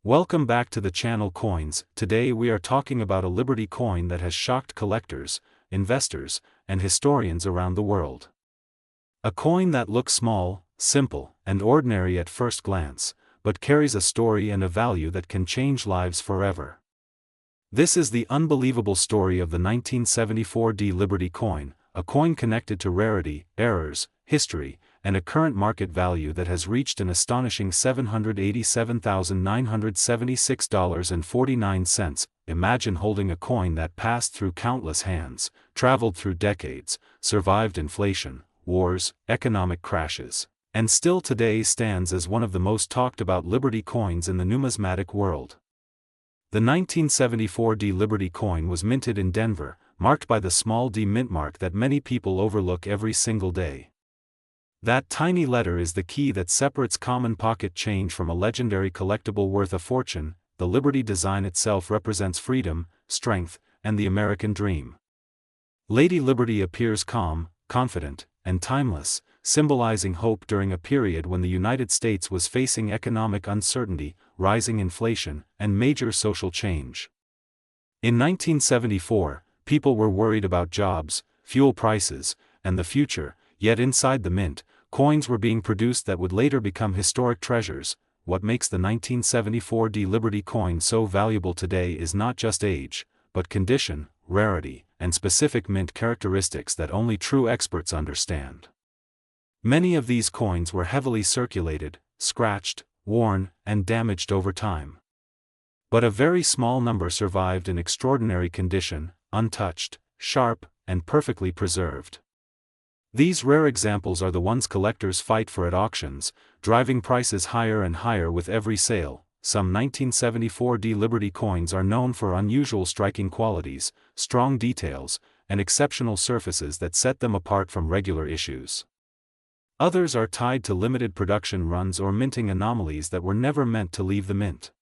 Welcome back to the channel Coins. Today we are talking about a Liberty coin that has shocked collectors, investors, and historians around the world. A coin that looks small, simple, and ordinary at first glance, but carries a story and a value that can change lives forever. This is the unbelievable story of the 1974 Liberty coin, a coin connected to rarity, errors, history, and a current market value that has reached an astonishing $787,976.49. Imagine holding a coin that passed through countless hands, traveled through decades, survived inflation, wars, economic crashes, and still today stands as one of the most talked about Liberty coins in the numismatic world. The 1974 Liberty coin was minted in Denver, marked by the small D mint mark that many people overlook every single day. That tiny letter is the key that separates common pocket change from a legendary collectible worth a fortune. The Liberty design itself represents freedom, strength, and the American dream. Lady Liberty appears calm, confident, and timeless, symbolizing hope during a period when the United States was facing economic uncertainty, rising inflation, and major social change. In 1974, people were worried about jobs, fuel prices, and the future, yet inside the mint, coins were being produced that would later become historic treasures. What makes the 1974 Liberty coin so valuable today is not just age, but condition, rarity, and specific mint characteristics that only true experts understand. Many of these coins were heavily circulated, scratched, worn, and damaged over time. But a very small number survived in extraordinary condition, untouched, sharp, and perfectly preserved. These rare examples are the ones collectors fight for at auctions, driving prices higher and higher with every sale. Some 1974 Liberty coins are known for unusual striking qualities, strong details, and exceptional surfaces that set them apart from regular issues. Others are tied to limited production runs or minting anomalies that were never meant to leave the mint.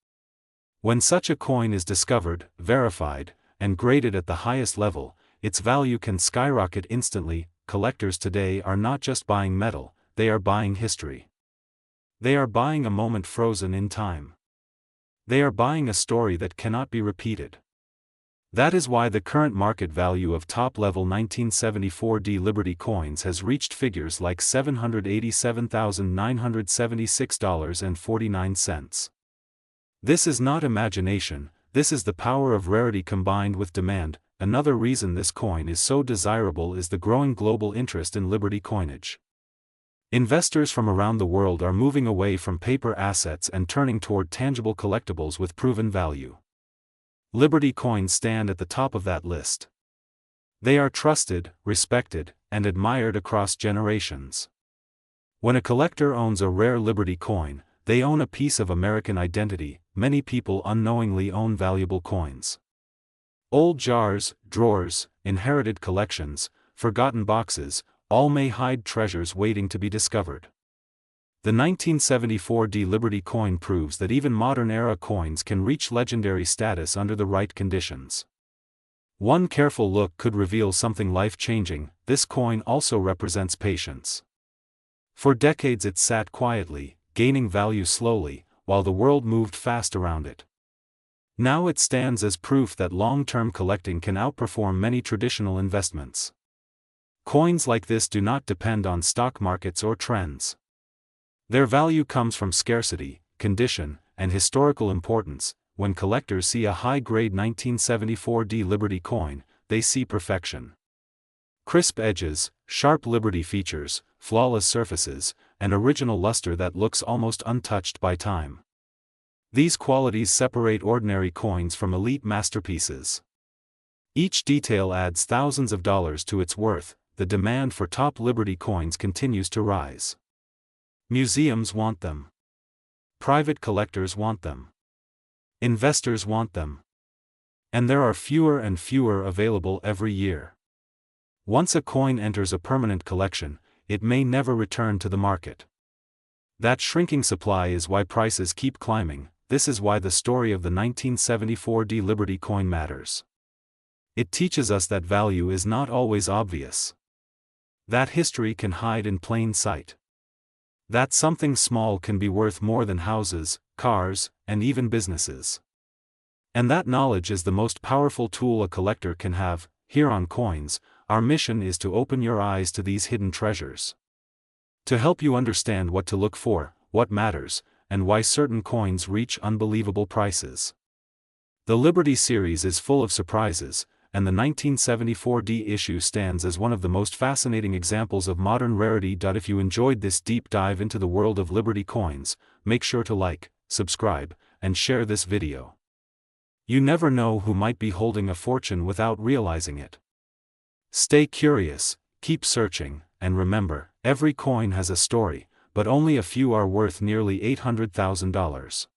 When such a coin is discovered, verified, and graded at the highest level, its value can skyrocket instantly. Collectors today are not just buying metal, they are buying history. They are buying a moment frozen in time. They are buying a story that cannot be repeated. That is why the current market value of top-level 1974 Liberty coins has reached figures like $787,976.49. This is not imagination, this is the power of rarity combined with demand. Another reason this coin is so desirable is the growing global interest in Liberty coinage. Investors from around the world are moving away from paper assets and turning toward tangible collectibles with proven value. Liberty coins stand at the top of that list. They are trusted, respected, and admired across generations. When a collector owns a rare Liberty coin, they own a piece of American identity. Many people unknowingly own valuable coins. Old jars, drawers, inherited collections, forgotten boxes, all may hide treasures waiting to be discovered. The 1974 Liberty coin proves that even modern-era coins can reach legendary status under the right conditions. One careful look could reveal something life-changing. This coin also represents patience. For decades it sat quietly, gaining value slowly, while the world moved fast around it. Now it stands as proof that long-term collecting can outperform many traditional investments. Coins like this do not depend on stock markets or trends. Their value comes from scarcity, condition, and historical importance. When collectors see a high-grade 1974 Liberty coin, they see perfection. Crisp edges, sharp Liberty features, flawless surfaces, and original luster that looks almost untouched by time. These qualities separate ordinary coins from elite masterpieces. Each detail adds thousands of dollars to its worth. The demand for top Liberty coins continues to rise. Museums want them. Private collectors want them. Investors want them. And there are fewer and fewer available every year. Once a coin enters a permanent collection, it may never return to the market. That shrinking supply is why prices keep climbing. This is why the story of the 1974 Liberty coin matters. It teaches us that value is not always obvious. That history can hide in plain sight. That something small can be worth more than houses, cars, and even businesses. And that knowledge is the most powerful tool a collector can have. Here on Coins, our mission is to open your eyes to these hidden treasures. To help you understand what to look for, what matters, and why certain coins reach unbelievable prices. The Liberty series is full of surprises, and the 1974D issue stands as one of the most fascinating examples of modern rarity. If you enjoyed this deep dive into the world of Liberty coins, make sure to like, subscribe, and share this video. You never know who might be holding a fortune without realizing it. Stay curious, keep searching, and remember, every coin has a story, but only a few are worth nearly $800,000.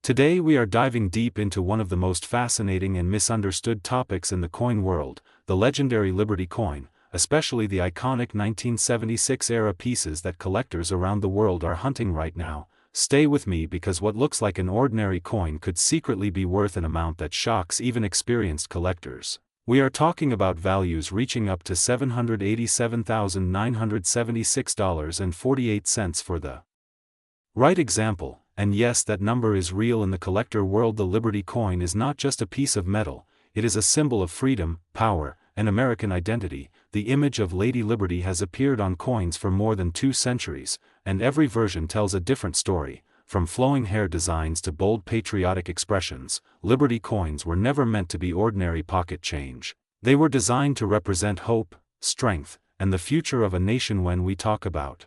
Today we are diving deep into one of the most fascinating and misunderstood topics in the coin world, the legendary Liberty coin, especially the iconic 1976-era pieces that collectors around the world are hunting right now. Stay with me because what looks like an ordinary coin could secretly be worth an amount that shocks even experienced collectors. We are talking about values reaching up to $787,976.48 for the right example, and yes, that number is real in the collector world. The Liberty coin is not just a piece of metal, it is a symbol of freedom, power, and American identity. The image of Lady Liberty has appeared on coins for more than 2 centuries, and every version tells a different story. From flowing hair designs to bold patriotic expressions, Liberty coins were never meant to be ordinary pocket change. They were designed to represent hope, strength, and the future of a nation. When we talk about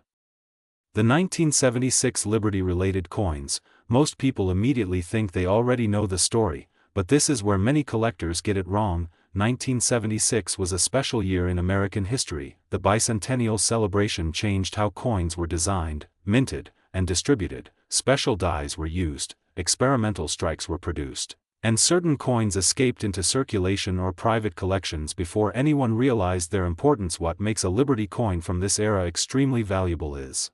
the 1976 Liberty-related coins, most people immediately think they already know the story, but this is where many collectors get it wrong. 1976 was a special year in American history. The bicentennial celebration changed how coins were designed, minted, and distributed. Special dies were used, experimental strikes were produced, and certain coins escaped into circulation or private collections before anyone realized their importance. What makes a Liberty coin from this era extremely valuable is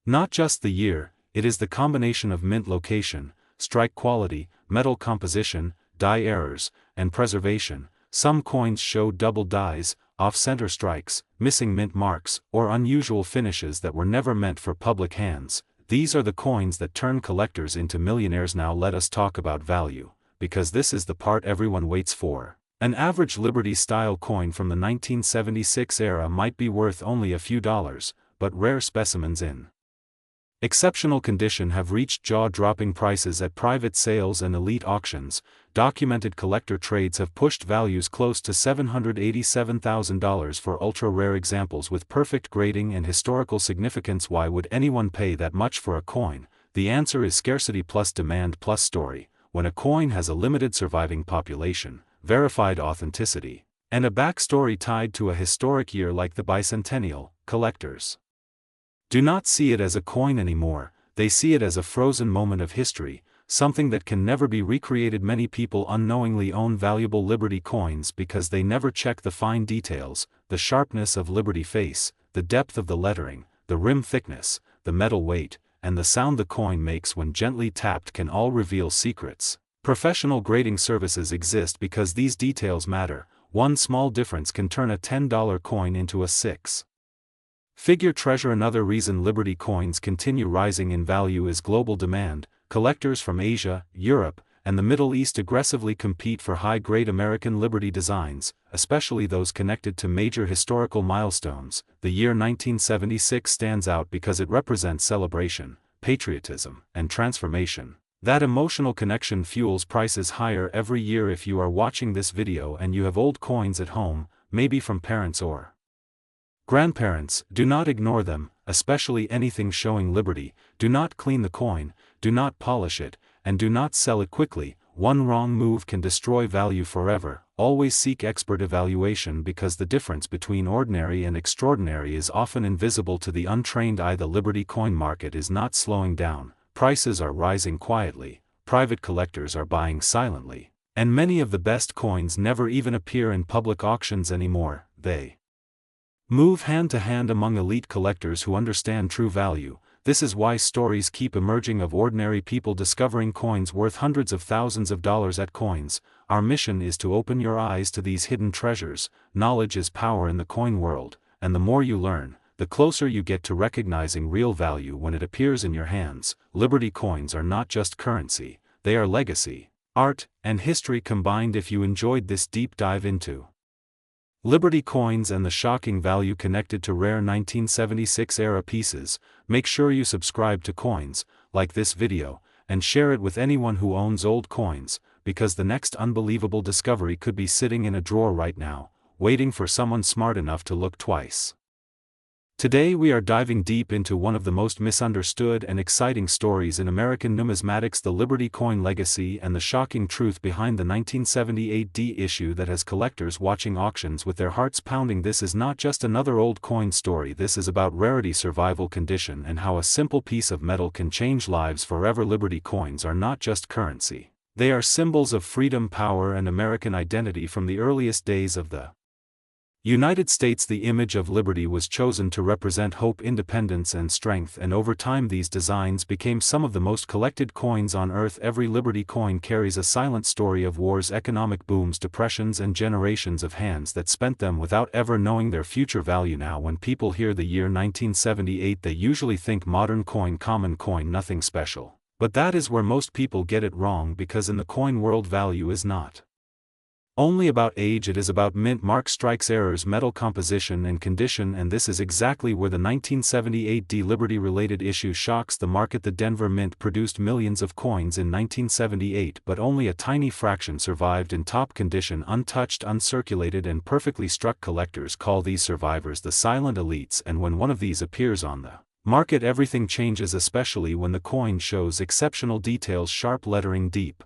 not just the year, it is the combination of mint location, strike quality, metal composition, die errors, and preservation. Some coins show double dies, off-center strikes, missing mint marks, or unusual finishes that were never meant for public hands. These are the coins that turn collectors into millionaires. Now let us talk about value, because this is the part everyone waits for. An average Liberty-style coin from the 1976 era might be worth only a few dollars, but rare specimens in exceptional condition have reached jaw-dropping prices at private sales and elite auctions. Documented collector trades have pushed values close to $787,000 for ultra-rare examples with perfect grading and historical significance. Why would anyone pay that much for a coin? The answer is scarcity plus demand plus story. When a coin has a limited surviving population, verified authenticity, and a backstory tied to a historic year like the bicentennial, collectors do not see it as a coin anymore, they see it as a frozen moment of history, something that can never be recreated. Many people unknowingly own valuable Liberty coins because they never check the fine details, the sharpness of Liberty face, the depth of the lettering, the rim thickness, the metal weight, and the sound the coin makes when gently tapped can all reveal secrets. Professional grading services exist because these details matter. One small difference can turn a $10 coin into a six-figure treasure. Another reason Liberty coins continue rising in value is global demand. Collectors from Asia, Europe, and the Middle East aggressively compete for high-grade American Liberty designs, especially those connected to major historical milestones. The year 1976 stands out because it represents celebration, patriotism, and transformation. That emotional connection fuels prices higher every year. If you are watching this video and you have old coins at home, maybe from parents or grandparents, do not ignore them, especially anything showing Liberty. Do not clean the coin, do not polish it, and do not sell it quickly. One wrong move can destroy value forever. Always seek expert evaluation because the difference between ordinary and extraordinary is often invisible to the untrained eye. The Liberty coin market is not slowing down, prices are rising quietly, private collectors are buying silently, and many of the best coins never even appear in public auctions anymore. They move hand to hand among elite collectors who understand true value. This is why stories keep emerging of ordinary people discovering coins worth hundreds of thousands of dollars at Coins. Our mission is to open your eyes to these hidden treasures. Knowledge is power in the coin world, and the more you learn, the closer you get to recognizing real value when it appears in your hands. Liberty coins are not just currency, they are legacy, art, and history combined. If you enjoyed this deep dive into Liberty coins and the shocking value connected to rare 1976-era pieces, make sure you subscribe to Coins, like this video, and share it with anyone who owns old coins, because the next unbelievable discovery could be sitting in a drawer right now, waiting for someone smart enough to look twice. Today we are diving deep into one of the most misunderstood and exciting stories in American numismatics, the Liberty coin legacy and the shocking truth behind the 1978 D issue that has collectors watching auctions with their hearts pounding. This is not just another old coin story, this is about rarity, survival condition, and how a simple piece of metal can change lives forever. Liberty coins are not just currency. They are symbols of freedom, power, and American identity from the earliest days of the United States. The image of liberty was chosen to represent hope, independence, and strength, and over time these designs became some of the most collected coins on earth. Every Liberty coin carries a silent story of wars, economic booms, depressions, and generations of hands that spent them without ever knowing their future value. Now when people hear the year 1978, they usually think modern coin, common coin, nothing special. But that is where most people get it wrong, because in the coin world value is not only about age, it is about mint mark, strikes, errors, metal composition, and condition. And this is exactly where the 1978 D Liberty related issue shocks the market. The Denver Mint produced millions of coins in 1978, but only a tiny fraction survived in top condition, untouched, uncirculated, and perfectly struck. Collectors call these survivors the silent elites, and when one of these appears on the market, everything changes, especially when the coin shows exceptional details, sharp lettering, deep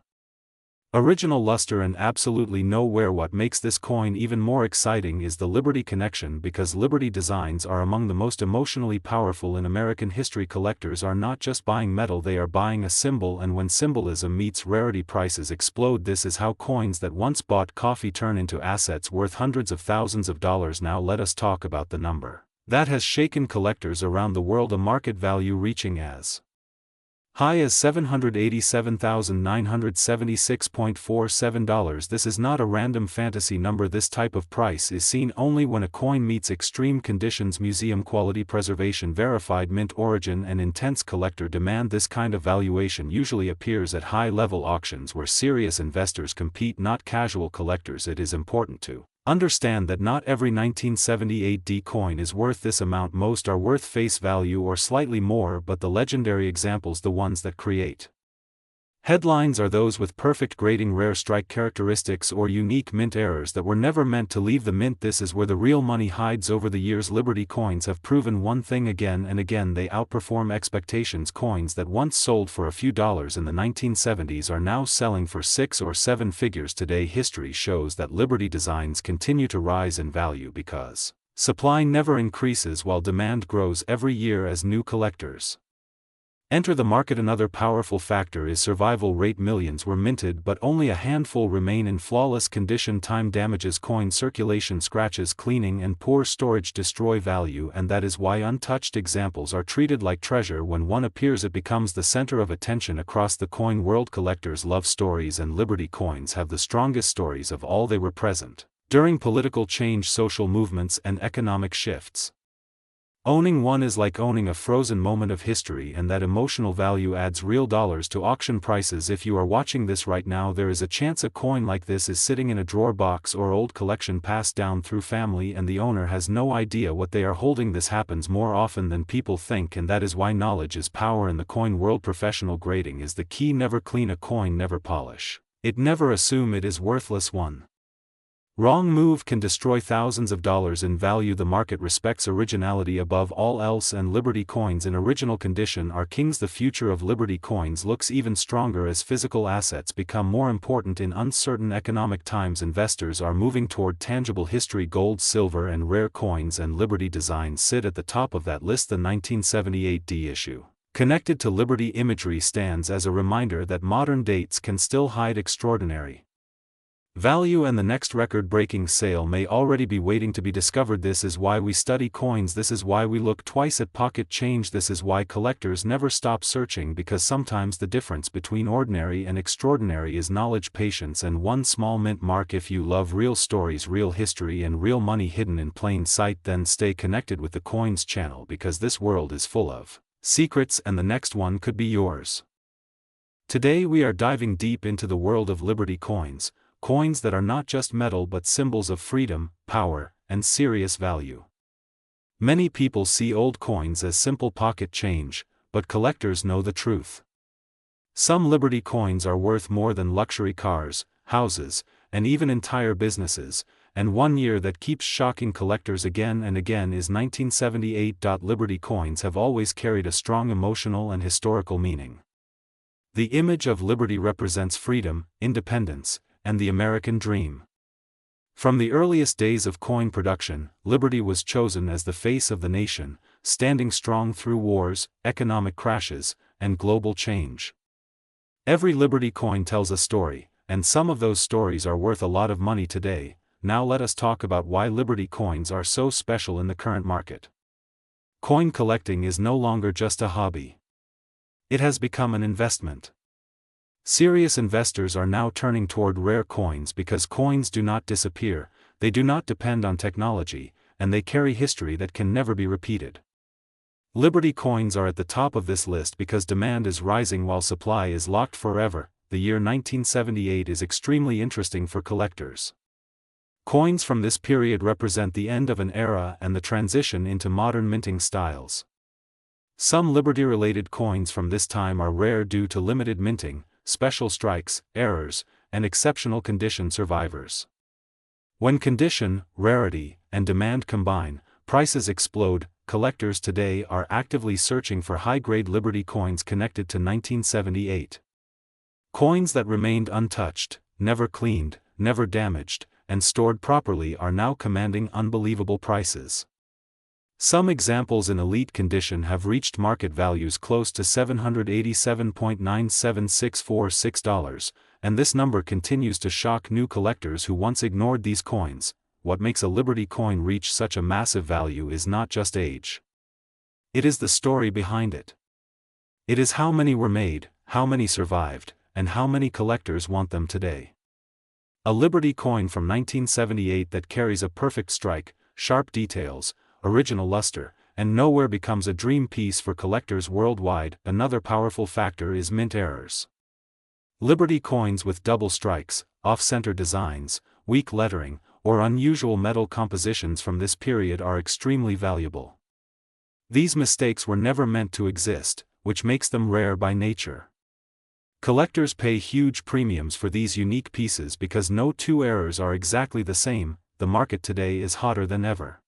original luster, and absolutely no wear. What makes this coin even more exciting is the Liberty connection, because Liberty designs are among the most emotionally powerful in American history. Collectors are not just buying metal, they are buying a symbol, and when symbolism meets rarity, prices explode. This is how coins that once bought coffee turn into assets worth hundreds of thousands of dollars. Now let us talk about the number that has shaken collectors around the world, a market value reaching as high as $787,976.47. This is not a random fantasy number. This type of price is seen only when a coin meets extreme conditions: museum quality, preservation, verified mint origin, and intense collector demand. This kind of valuation usually appears at high-level auctions where serious investors compete, not casual collectors. It is important to understand that not every 1978 D coin is worth this amount. Most are worth face value or slightly more, but the legendary examples, the ones that create headlines, are those with perfect grading, rare strike characteristics, or unique mint errors that were never meant to leave the mint. This is where the real money hides. Over the years, Liberty coins have proven one thing again and again: they outperform expectations. Coins that once sold for a few dollars in the 1970s are now selling for 6 or 7 figures today. History shows that Liberty designs continue to rise in value because supply never increases while demand grows every year as new collectors enter the market. Another powerful factor is survival rate. Millions were minted, but only a handful remain in flawless condition. Time damages coin circulation, scratches, cleaning, and poor storage destroy value, and that is why untouched examples are treated like treasure. When one appears, it becomes the center of attention across the coin world. Collectors love stories, and Liberty coins have the strongest stories of all. They were present during political change, social movements, and economic shifts. Owning one is like owning a frozen moment of history, and that emotional value adds real dollars to auction prices. If you are watching this right now, there is a chance a coin like this is sitting in a drawer, box, or old collection passed down through family, and the owner has no idea what they are holding. This happens more often than people think, and that is why knowledge is power in the coin world. Professional grading is the key. Never clean a coin, never polish it, never assume it is worthless. One wrong move can destroy thousands of dollars in value. The market respects originality above all else, and Liberty coins in original condition are kings. The future of Liberty coins looks even stronger as physical assets become more important in uncertain economic times. Investors are moving toward tangible history: gold, silver, and rare coins, and Liberty designs sit at the top of that list. The 1978 D issue connected to Liberty imagery stands as a reminder that modern dates can still hide extraordinary Value and the next record-breaking sale may already be waiting to be discovered. This is why we study coins. This is why we look twice at pocket change. This is why collectors never stop searching, because sometimes the difference between ordinary and extraordinary is knowledge, patience, and one small mint mark. If you love real stories, real history, and real money hidden in plain sight, then stay connected with the Coins channel, because this world is full of secrets and the next one could be yours. Today we are diving deep into the world of Liberty coins. Coins that are not just metal but symbols of freedom, power, and serious value. Many people see old coins as simple pocket change, but collectors know the truth. Some Liberty coins are worth more than luxury cars, houses, and even entire businesses, and one year that keeps shocking collectors again and again is 1978. Liberty coins have always carried a strong emotional and historical meaning. The image of Liberty represents freedom, independence, and the American dream. From the earliest days of coin production, Liberty was chosen as the face of the nation, standing strong through wars, economic crashes, and global change. Every Liberty coin tells a story, and some of those stories are worth a lot of money today. Now let us talk about why Liberty coins are so special in the current market. Coin collecting is no longer just a hobby. It has become an investment. Serious investors are now turning toward rare coins because coins do not disappear, they do not depend on technology, and they carry history that can never be repeated. Liberty coins are at the top of this list because demand is rising while supply is locked forever. The year 1978 is extremely interesting for collectors. Coins from this period represent the end of an era and the transition into modern minting styles. Some Liberty-related coins from this time are rare due to limited minting, special strikes, errors, and exceptional condition survivors. When condition, rarity, and demand combine, prices explode. Collectors today are actively searching for high-grade Liberty coins connected to 1978. Coins that remained untouched, never cleaned, never damaged, and stored properly are now commanding unbelievable prices. Some examples in elite condition have reached market values close to $787.97646, and this number continues to shock new collectors who once ignored these coins. What makes a Liberty coin reach such a massive value is not just age. It is the story behind it. It is how many were made, how many survived, and how many collectors want them today. A Liberty coin from 1978 that carries a perfect strike, sharp details, original luster, and nowhere becomes a dream piece for collectors worldwide. Another powerful factor is mint errors. Liberty coins with double strikes, off-center designs, weak lettering, or unusual metal compositions from this period are extremely valuable. These mistakes were never meant to exist, which makes them rare by nature. Collectors pay huge premiums for these unique pieces because no two errors are exactly the same. The market today is hotter than ever.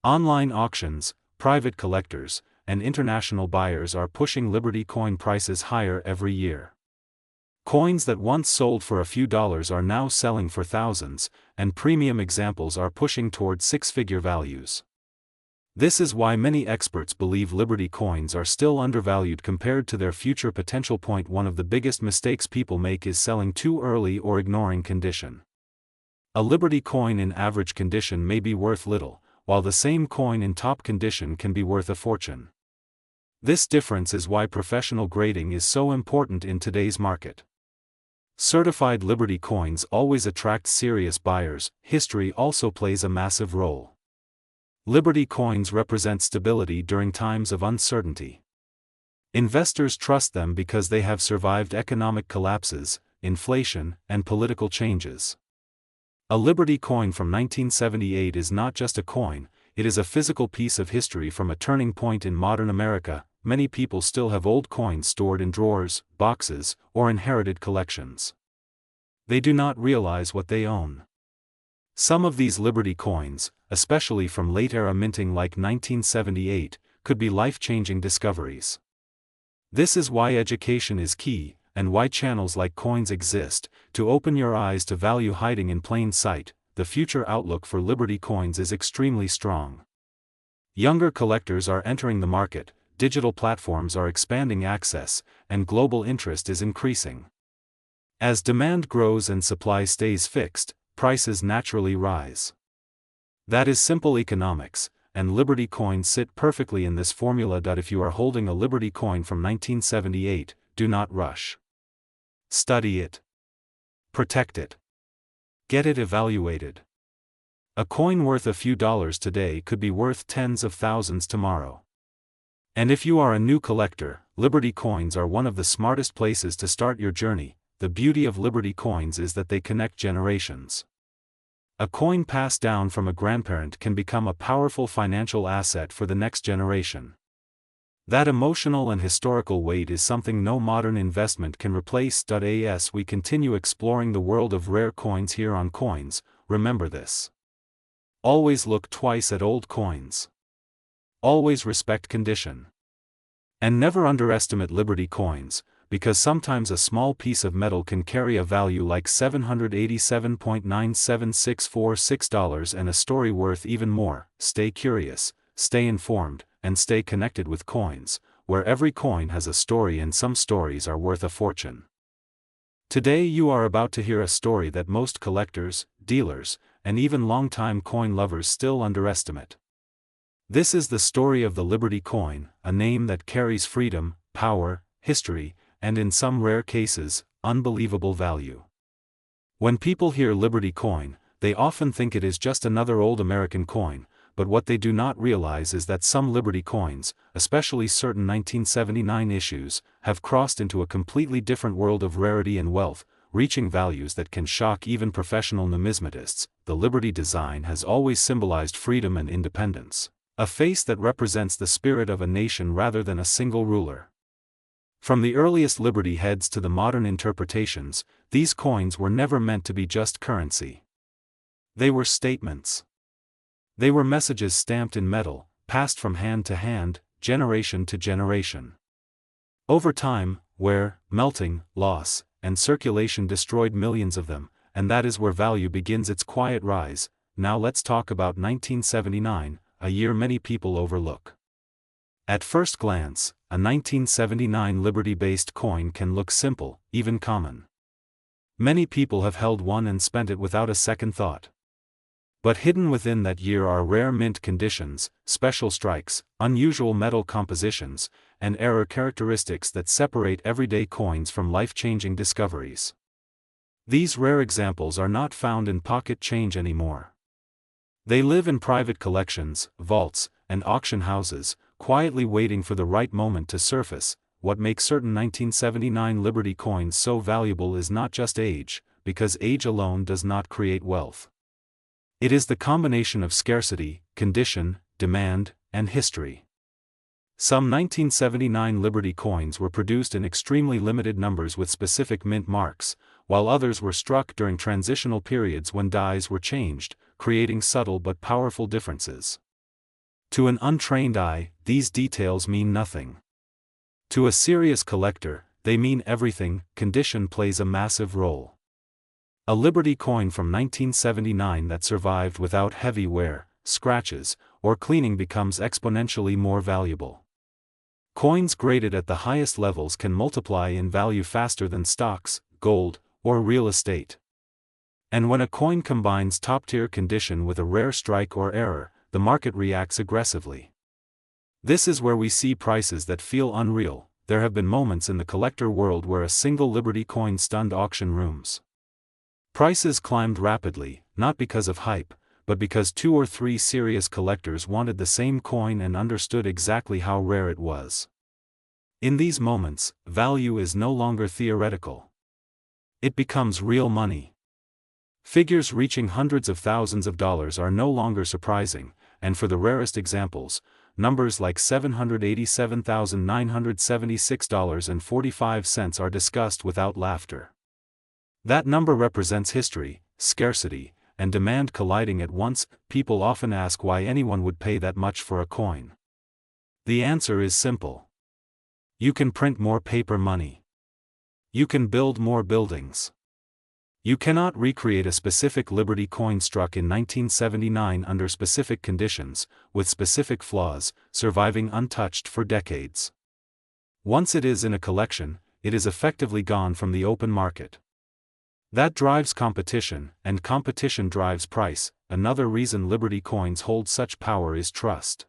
Online auctions, private collectors, and international buyers are pushing Liberty coin prices higher every year. Coins that once sold for a few dollars are now selling for thousands, and premium examples are pushing toward six-figure values. This is why many experts believe Liberty coins are still undervalued compared to their future potential. One of the biggest mistakes people make is selling too early or ignoring condition. A Liberty coin in average condition may be worth little, while the same coin in top condition can be worth a fortune. This difference is why professional grading is so important in today's market. Certified Liberty coins always attract serious buyers. History also plays a massive role. Liberty coins represent stability during times of uncertainty. Investors trust them because they have survived economic collapses, inflation, and political changes. A Liberty coin from 1978 is not just a coin, it is a physical piece of history from a turning point in modern America. Many people still have old coins stored in drawers, boxes, or inherited collections. They do not realize what they own. Some of these Liberty coins, especially from late-era minting like 1978, could be life-changing discoveries. This is why education is key, and why channels like Coins exist, to open your eyes to value hiding in plain sight. The future outlook for Liberty coins is extremely strong. Younger collectors are entering the market, digital platforms are expanding access, and global interest is increasing. As demand grows and supply stays fixed, prices naturally rise. That is simple economics, and Liberty coins sit perfectly in this formula. If you are holding a Liberty coin from 1978, do not rush. Study it. Protect it. Get it evaluated. A coin worth a few dollars today could be worth tens of thousands tomorrow. And if you are a new collector, Liberty coins are one of the smartest places to start your journey. The beauty of Liberty coins is that they connect generations. A coin passed down from a grandparent can become a powerful financial asset for the next generation. That emotional and historical weight is something no modern investment can replace. As we continue exploring the world of rare coins here on Coins, remember this. Always look twice at old coins. Always respect condition. And never underestimate Liberty coins, because sometimes a small piece of metal can carry a value like $787.97646 and a story worth even more. Stay curious, stay informed, and stay connected with coins, where every coin has a story and some stories are worth a fortune. Today you are about to hear a story that most collectors, dealers, and even longtime coin lovers still underestimate. This is the story of the Liberty coin, a name that carries freedom, power, history, and in some rare cases, unbelievable value. When people hear Liberty coin, they often think it is just another old American coin, but what they do not realize is that some Liberty coins, especially certain 1979 issues, have crossed into a completely different world of rarity and wealth, reaching values that can shock even professional numismatists. The Liberty design has always symbolized freedom and independence, a face that represents the spirit of a nation rather than a single ruler. From the earliest Liberty heads to the modern interpretations, these coins were never meant to be just currency. They were statements. They were messages stamped in metal, passed from hand to hand, generation to generation. Over time, wear, melting, loss, and circulation destroyed millions of them, and that is where value begins its quiet rise. Now let's talk about 1979, a year many people overlook. At first glance, a 1979 Liberty-based coin can look simple, even common. Many people have held one and spent it without a second thought. But hidden within that year are rare mint conditions, special strikes, unusual metal compositions, and error characteristics that separate everyday coins from life-changing discoveries. These rare examples are not found in pocket change anymore. They live in private collections, vaults, and auction houses, quietly waiting for the right moment to surface. What makes certain 1979 Liberty coins so valuable is not just age, because age alone does not create wealth. It is the combination of scarcity, condition, demand, and history. Some 1979 Liberty coins were produced in extremely limited numbers with specific mint marks, while others were struck during transitional periods when dies were changed, creating subtle but powerful differences. To an untrained eye, these details mean nothing. To a serious collector, they mean everything. Condition plays a massive role. A Liberty coin from 1979 that survived without heavy wear, scratches, or cleaning becomes exponentially more valuable. Coins graded at the highest levels can multiply in value faster than stocks, gold, or real estate. And when a coin combines top-tier condition with a rare strike or error, the market reacts aggressively. This is where we see prices that feel unreal. There have been moments in the collector world where a single Liberty coin stunned auction rooms. Prices climbed rapidly, not because of hype, but because 2 or 3 serious collectors wanted the same coin and understood exactly how rare it was. In these moments, value is no longer theoretical. It becomes real money. Figures reaching hundreds of thousands of dollars are no longer surprising, and for the rarest examples, numbers like $787,976.45 are discussed without laughter. That number represents history, scarcity, and demand colliding at once. People often ask why anyone would pay that much for a coin. The answer is simple. You can print more paper money. You can build more buildings. You cannot recreate a specific Liberty coin struck in 1979 under specific conditions, with specific flaws, surviving untouched for decades. Once it is in a collection, it is effectively gone from the open market. That drives competition, and competition drives price. Another reason Liberty coins hold such power is trust.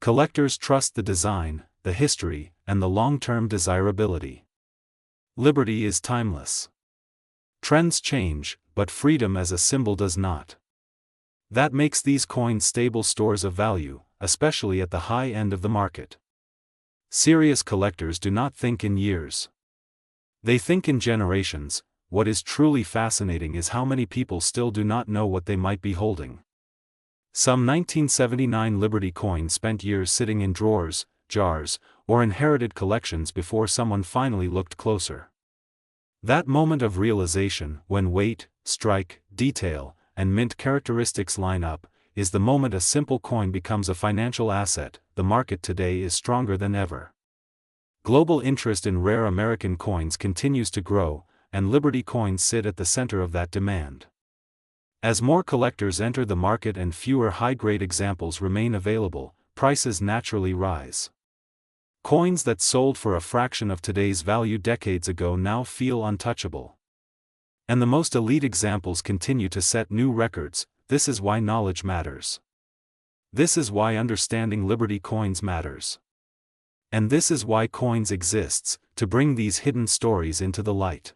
Collectors trust the design, the history, and the long-term desirability. Liberty is timeless. Trends change, but freedom as a symbol does not. That makes these coins stable stores of value, especially at the high end of the market. Serious collectors do not think in years. They think in generations. What is truly fascinating is how many people still do not know what they might be holding. Some 1979 Liberty coins spent years sitting in drawers, jars, or inherited collections before someone finally looked closer. That moment of realization, when weight, strike, detail, and mint characteristics line up, is the moment a simple coin becomes a financial asset. The market today is stronger than ever. Global interest in rare American coins continues to grow, and Liberty coins sit at the center of that demand. As more collectors enter the market and fewer high-grade examples remain available, prices naturally rise. Coins that sold for a fraction of today's value decades ago now feel untouchable. And the most elite examples continue to set new records. This is why knowledge matters. This is why understanding Liberty coins matters. And this is why coins exists, to bring these hidden stories into the light.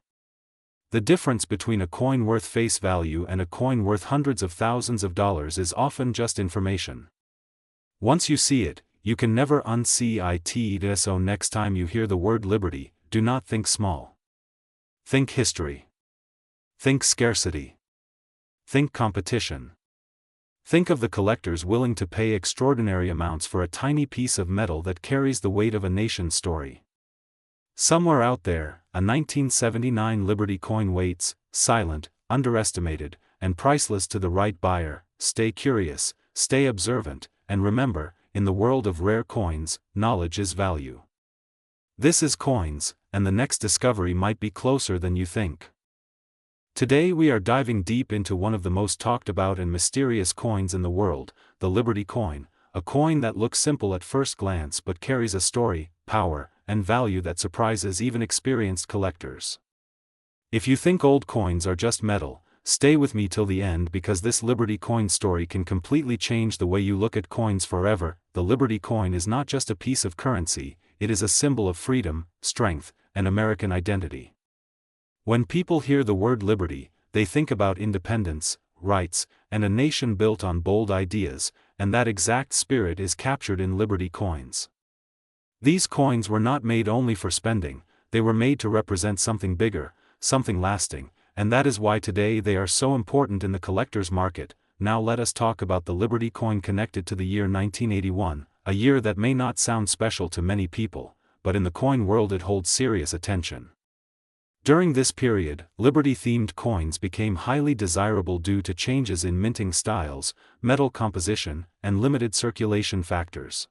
The difference between a coin worth face value and a coin worth hundreds of thousands of dollars is often just information. Once you see it, you can never unsee it. So next time you hear the word Liberty, do not think small. Think history. Think scarcity. Think competition. Think of the collectors willing to pay extraordinary amounts for a tiny piece of metal that carries the weight of a nation's story. Somewhere out there, a 1979 Liberty coin waits, silent, underestimated, and priceless to the right buyer. Stay curious, stay observant, and remember, in the world of rare coins, knowledge is value. This is Coins, and the next discovery might be closer than you think. Today we are diving deep into one of the most talked about and mysterious coins in the world, the Liberty coin, a coin that looks simple at first glance but carries a story, power, and value that surprises even experienced collectors. If you think old coins are just metal, stay with me till the end because this Liberty coin story can completely change the way you look at coins forever. The Liberty coin is not just a piece of currency, it is a symbol of freedom, strength, and American identity. When people hear the word liberty, they think about independence, rights, and a nation built on bold ideas, and that exact spirit is captured in Liberty coins. These coins were not made only for spending, they were made to represent something bigger, something lasting, and that is why today they are so important in the collector's market. Now let us talk about the Liberty coin connected to the year 1981, a year that may not sound special to many people, but in the coin world it holds serious attention. During this period, Liberty-themed coins became highly desirable due to changes in minting styles, metal composition, and limited circulation factors.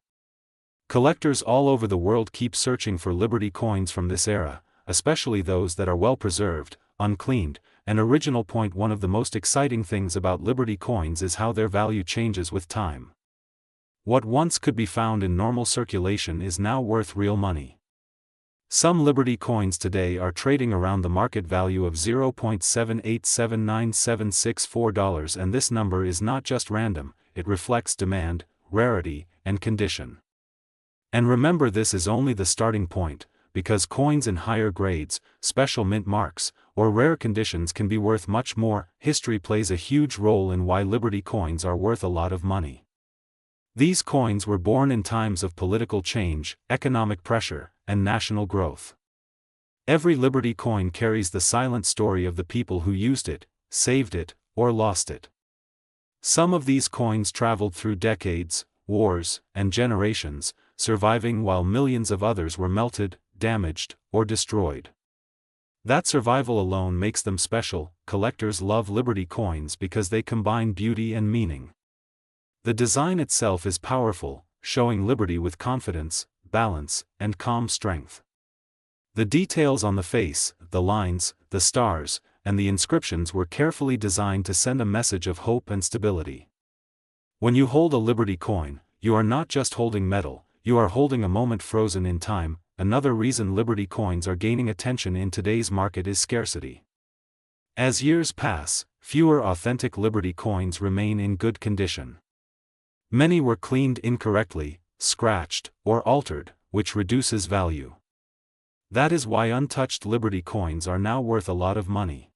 Collectors all over the world keep searching for Liberty coins from this era, especially those that are well preserved, uncleaned, and original. One of the most exciting things about Liberty coins is how their value changes with time. What once could be found in normal circulation is now worth real money. Some Liberty coins today are trading around the market value of $0.7879764, and this number is not just random, it reflects demand, rarity, and condition. And remember, this is only the starting point, because coins in higher grades, special mint marks, or rare conditions can be worth much more. History plays a huge role in why Liberty coins are worth a lot of money. These coins were born in times of political change, economic pressure, and national growth. Every Liberty coin carries the silent story of the people who used it, saved it, or lost it. Some of these coins traveled through decades, wars, and generations, surviving while millions of others were melted, damaged, or destroyed. That survival alone makes them special. Collectors love Liberty coins because they combine beauty and meaning. The design itself is powerful, showing liberty with confidence, balance, and calm strength. The details on the face, the lines, the stars, and the inscriptions were carefully designed to send a message of hope and stability. When you hold a Liberty coin, you are not just holding metal, you are holding a moment frozen in time. Another reason Liberty coins are gaining attention in today's market is scarcity. As years pass, fewer authentic Liberty coins remain in good condition. Many were cleaned incorrectly, scratched, or altered, which reduces value. That is why untouched Liberty coins are now worth a lot of money.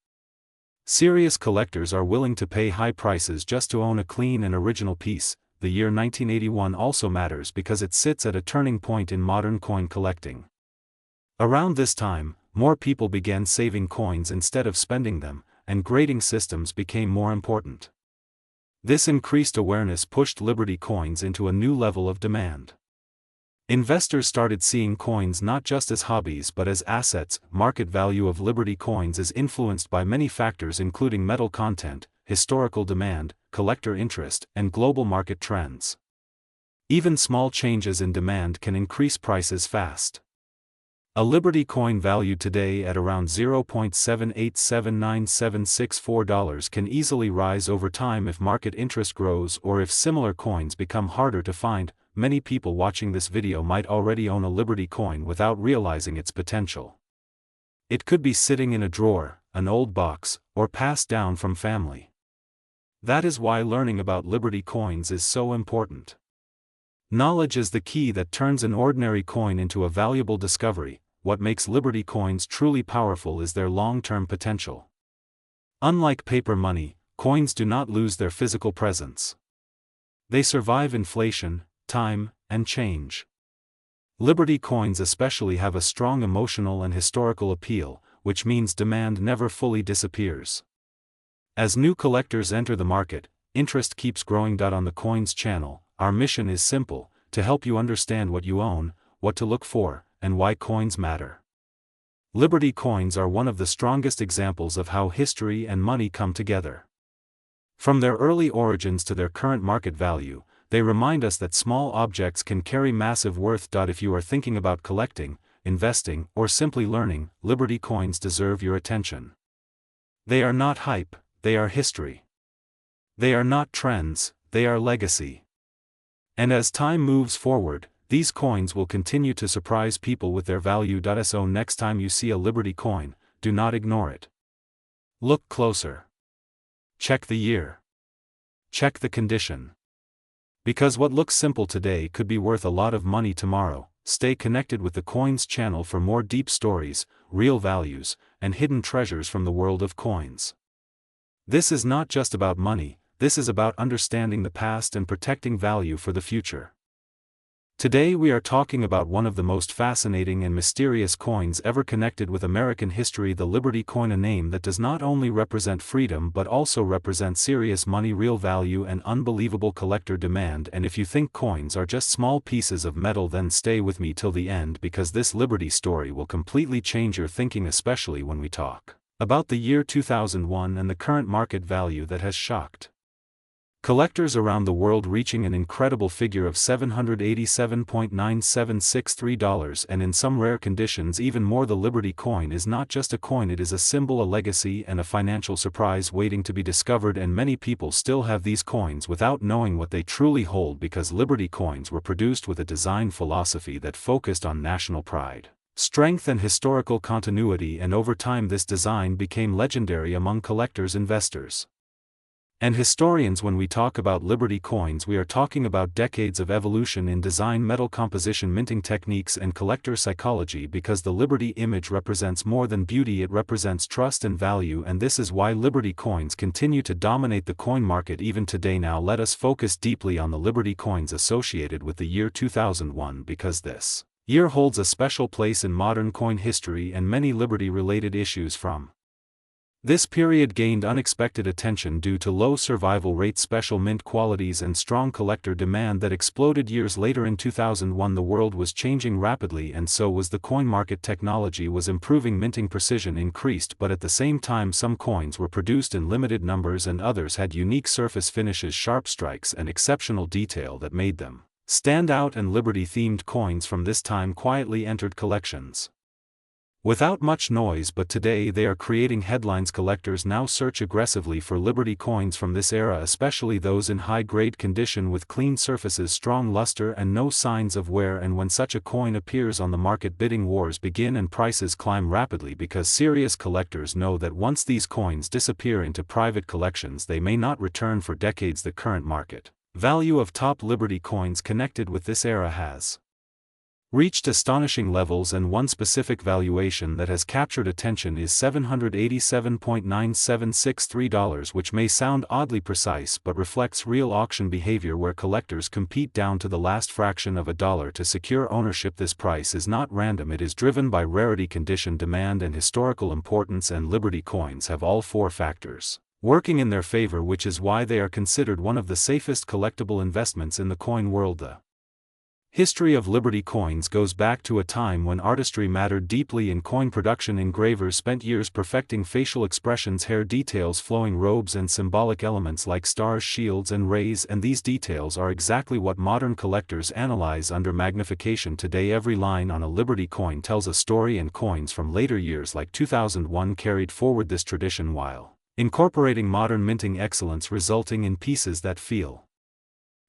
Serious collectors are willing to pay high prices just to own a clean and original piece. The year 1981 also matters because it sits at a turning point in modern coin collecting. Around this time, more people began saving coins instead of spending them, and grading systems became more important. This increased awareness pushed Liberty coins into a new level of demand. Investors started seeing coins not just as hobbies but as assets. Market value of Liberty coins is influenced by many factors including metal content, historical demand, collector interest, and global market trends. Even small changes in demand can increase prices fast. A Liberty coin valued today at around $0.7879764 can easily rise over time if market interest grows or if similar coins become harder to find. Many people watching this video might already own a Liberty coin without realizing its potential. It could be sitting in a drawer, an old box, or passed down from family. That is why learning about Liberty coins is so important. Knowledge is the key that turns an ordinary coin into a valuable discovery. What makes Liberty coins truly powerful is their long-term potential. Unlike paper money, coins do not lose their physical presence. They survive inflation, time, and change. Liberty coins especially have a strong emotional and historical appeal, which means demand never fully disappears. As new collectors enter the market, interest keeps growing. On the Coins channel, our mission is simple: to help you understand what you own, what to look for, and why coins matter. Liberty coins are one of the strongest examples of how history and money come together. From their early origins to their current market value, they remind us that small objects can carry massive worth. If you are thinking about collecting, investing, or simply learning, Liberty coins deserve your attention. They are not hype, they are history. They are not trends, they are legacy. And as time moves forward, these coins will continue to surprise people with their value. So next time you see a Liberty coin, do not ignore it. Look closer. Check the year. Check the condition. Because what looks simple today could be worth a lot of money tomorrow. Stay connected with the Coins channel for more deep stories, real values, and hidden treasures from the world of coins. This is not just about money, this is about understanding the past and protecting value for the future. Today we are talking about one of the most fascinating and mysterious coins ever connected with American history, the Liberty coin, a name that does not only represent freedom but also represents serious money, real value, and unbelievable collector demand. And if you think coins are just small pieces of metal, then stay with me till the end, because this Liberty story will completely change your thinking, especially when we talk about the year 2001 and the current market value that has shocked collectors around the world, reaching an incredible figure of $787.9763, and in some rare conditions even more. The Liberty coin is not just a coin, it is a symbol, a legacy, and a financial surprise waiting to be discovered. And many people still have these coins without knowing what they truly hold, because Liberty coins were produced with a design philosophy that focused on national pride, strength, and historical continuity, and over time this design became legendary among collectors, investors, and historians. When we talk about Liberty coins, we are talking about decades of evolution in design, metal composition, minting techniques, and collector psychology, because the Liberty image represents more than beauty, it represents trust and value, and this is why Liberty coins continue to dominate the coin market even today. Now let us focus deeply on the Liberty coins associated with the year 2001, because this year holds a special place in modern coin history, and many Liberty-related issues from this period gained unexpected attention due to low survival rates, special mint qualities, and strong collector demand that exploded years later. In 2001, the world was changing rapidly, and so was the coin market. Technology was improving, minting precision increased, but at the same time some coins were produced in limited numbers and others had unique surface finishes, sharp strikes, and exceptional detail that made them stand out, and Liberty-themed coins from this time quietly entered collections. Without much noise, but today they are creating headlines. Collectors now search aggressively for Liberty coins from this era, especially those in high-grade condition with clean surfaces, strong luster and no signs of wear. And when such a coin appears on the market, bidding wars begin and prices climb rapidly, because serious collectors know that once these coins disappear into private collections, they may not return for decades. The current market value of top Liberty coins connected with this era has reached astonishing levels, and one specific valuation that has captured attention is $787.9763, which may sound oddly precise but reflects real auction behavior where collectors compete down to the last fraction of a dollar to secure ownership. This price is not random, it is driven by rarity, condition, demand, and historical importance, and Liberty coins have all four factors working in their favor, which is why they are considered one of the safest collectible investments in the coin world. The history of Liberty coins goes back to a time when artistry mattered deeply in coin production. Engravers spent years perfecting facial expressions, hair details, flowing robes, and symbolic elements like stars, shields, and rays, and these details are exactly what modern collectors analyze under magnification. Today, every line on a Liberty coin tells a story, and coins from later years like 2001 carried forward this tradition while incorporating modern minting excellence, resulting in pieces that feel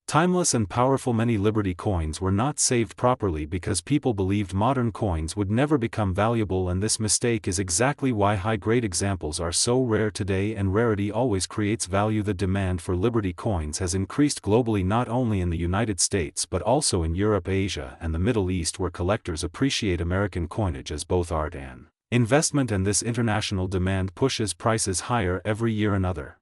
timeless and powerful. Many Liberty coins were not saved properly because people believed modern coins would never become valuable, and this mistake is exactly why high-grade examples are so rare today, and rarity always creates value. The demand for Liberty coins has increased globally, not only in the United States but also in Europe, Asia, and the Middle East, where collectors appreciate American coinage as both art and investment, and this international demand pushes prices higher every year. Another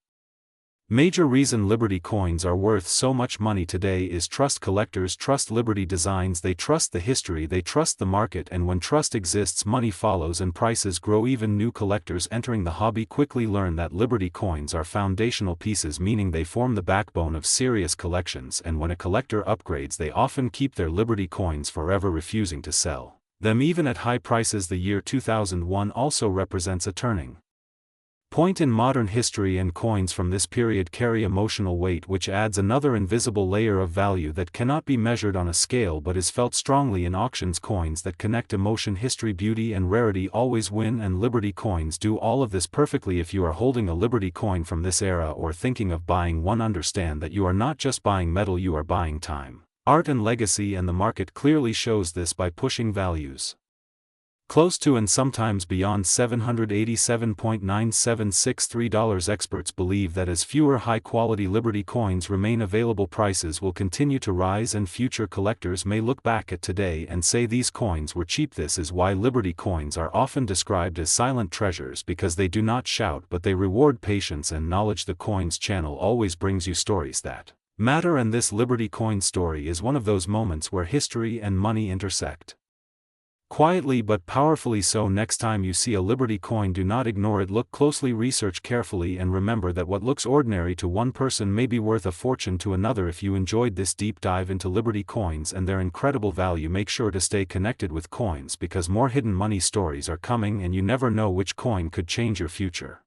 major reason Liberty coins are worth so much money today is trust. Collectors trust Liberty designs, they trust the history, they trust the market, and when trust exists, money follows and prices grow. Even new collectors entering the hobby quickly learn that Liberty coins are foundational pieces, meaning they form the backbone of serious collections, and when a collector upgrades, they often keep their Liberty coins forever, refusing to sell them even at high prices. The year 2001 also represents a turning point in modern history, and coins from this period carry emotional weight, which adds another invisible layer of value that cannot be measured on a scale but is felt strongly in auctions. Coins that connect emotion, history, beauty, and rarity always win, and Liberty coins do all of this perfectly. If you are holding a Liberty coin from this era or thinking of buying one, understand that you are not just buying metal, you are buying time, art, and legacy, and the market clearly shows this by pushing values close to and sometimes beyond $787.9763. Experts believe that as fewer high-quality Liberty coins remain available, prices will continue to rise, and future collectors may look back at today and say these coins were cheap. This is why Liberty coins are often described as silent treasures, because they do not shout but they reward patience and knowledge. The Coins channel always brings you stories that matter, and this Liberty coin story is one of those moments where history and money intersect. Quietly but powerfully so. Next time you see a Liberty coin, do not ignore it. Look closely, research carefully, and remember that what looks ordinary to one person may be worth a fortune to another. If you enjoyed this deep dive into Liberty coins and their incredible value, make sure to stay connected with Coins, because more hidden money stories are coming, and you never know which coin could change your future.